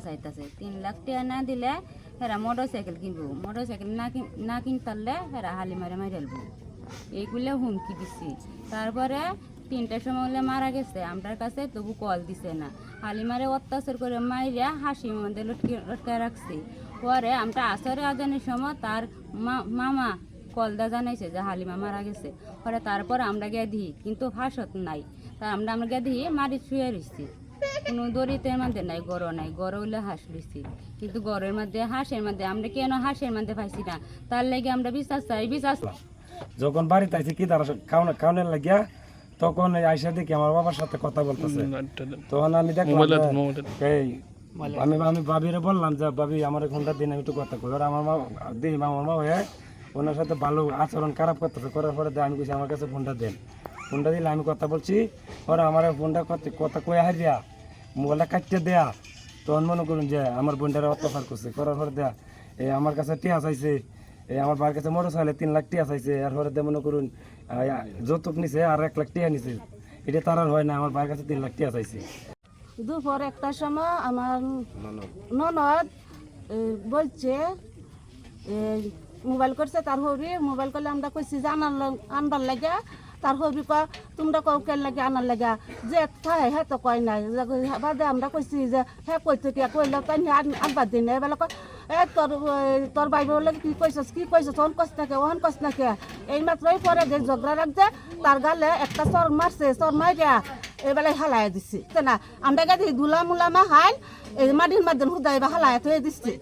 চাইতেছে। 3 লাখ টাকা না দিলে হেরা মোটরসাইকেল কিনবো, মোটরসাইকেল না কিনতারলে হেরা হালিমারে মাইরালবো, এইগুলো হুমকি দিচ্ছি। তারপরে 3টার সময় হলে মারা গেছে, আমার কাছে তবু কল দিছে না। হালিমারে অত্যাচার করে মাইরা হাসির মধ্যে লটকায় রাখছি। পরে আমরা আসরে আজানের সময় তার মামা কলদা জানাইছে যে হালিমা মারা গেছে। পরে তারপর আমরা গিয়ে দিই, কিন্তু হাসত নাই। তা আমরা গিয়ে দিই মারি শুয়ে রইছি, কোনো দড়িতের মধ্যে নাই, গড় নাই, গড় হইলে হাঁস রইছি। কিন্তু গড়ের মধ্যে হাঁসের মধ্যে আমরা কেন হাঁসের মধ্যে পাইছি না, তার লাগে আমরা বিশ্বাস চাই, বিশ্বাস। যখন বাড়িতে আইছি কি তারা খাওয়ানোর লাগিয়া, তখন আইসা দেখি আমার বাবার সাথে কথা বলতেছে। তখন আমি দেখলাম এই আমি ভাবিরে বললাম যে ভাবি আমার ফোনটা দিন, আমি একটু কথা কই। আর আমার মা দিই আমার মা হয়ে ওনার সাথে ভালো আচরণ খারাপ করতেছে, করার পরে আমি কইছি আমার কাছে ফোনটা দেন। ফোনটা দিলে আমি কথা বলছি, ওরা আমার ফোনটা কথা কয়ে হারিয়া মোবাইলটা কাটতে দেয়া। তখন মনে করুন যে আমার বোনটারা অত্যাচার করছে, করার পরে দেয়া এই আমার কাছে টিয়া চাইছে, এই আমার বাবার কাছে মোটর চাইলে 3 লাখ টিয়া চাইছে। এরপরে মনে করুন যৌতুক নিছে আর 1 লাখ টিয়া নিছে। এটা তার আর হয় না, আমার বাবার কাছে 3 লাখ টিয়া চাইছে। দুপুর 1টার সময় আমার ননদ বলছে মোবাইল করছে, তার হবি মোবাইল করলে আমরা কইছি যে আনবার লাগে। তার হবি কয় তোমরা কেন লাগে আনার লাগে, যে খাই হ্যাঁ তো কয় নাই। বাদে আমরা কইছি যে হ্যাঁ কইতো কি কইলে তাই আনবার দিন। এবেলা কয় তোর ভাই বলে কি কইছস ওহন কস নাকে ওহন কস নাকে। এই মাত্রই পরে যে ঝগড়া রাখছে, তার গালে একটা চর মারছে, চর মারিয়া এবেলায় হালাই দিচ্ছে না। আমরা গাড়ি ধুলা মুলা মা হাইল এই মাটির মাধ্যমে হুদাই বা হালাই হয়ে দিচ্ছে।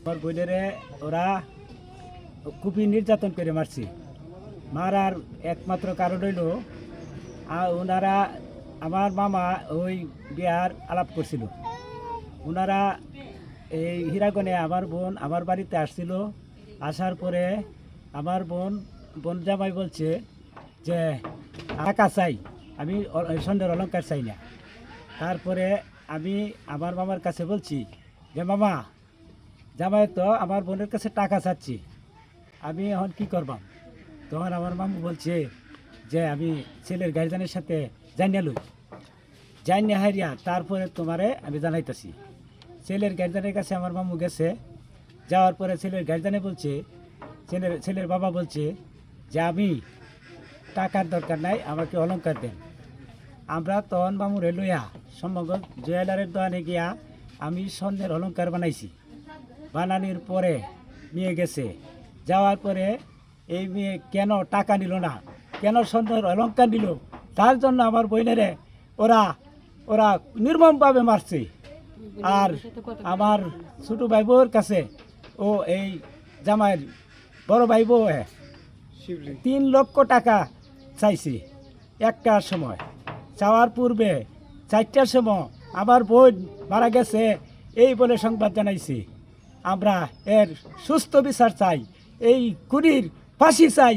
আমার বোনেরে ওরা খুবই নির্যাতন করে মারছে। মারার একমাত্র কারণ হইল ওনারা আমার মামা ওই বিয়ার আলাপ করছিল। ওনারা এই হীরাগনে আমার বোন আমার বাড়িতে আসছিল। আসার পরে আমার বোন জামাই বলছে যে টাকা চাই, আমি স্বর্ণের অলংকার চাই না। তারপরে আমি আমার মামার কাছে বলছি যে মামা জামাই তো আমার বোনের কাছে টাকা চাচ্ছি, আমি এখন কী করবাম। তখন আমার মামু বলছে যে আমি ছেলের গার্জেনের সাথে জানিয়ে হারিয়া তারপরে তোমারে আমি জানাইতেছি। ছেলের গার্জেনের কাছে আমার মামু গেছে, যাওয়ার পরে ছেলের গার্জেনে বলছে, ছেলের বাবা বলছে যে আমি টাকার দরকার নাই, আমাকে অলংকার দেন। আমরা তখন মামুরে লইয়া সমগ্র জুয়েলারের দোকানে গিয়া আমি স্বর্ণের অলংকার বানাইছি। বানানোর পরে নিয়ে গেছে, যাওয়ার পরে এই মেয়ে কেন টাকা নিল না, কেন স্বর্ণের অলংকার নিল, তার জন্য আমার বোনেরে ওরা নির্মমভাবে মারছে। আর আমার ছোটো ভাই বউর কাছে ও এই জামাইয়ের বড় ভাই বউ 3 লক্ষ টাকা চাইছে। 1টার সময় চাওয়ার পূর্বে 4টার সময় আমার বোন মারা গেছে এই বলে সংবাদ জানাইছি। আমরা এর সুস্থ বিচার চাই, এই খুনির ফাঁসি চাই।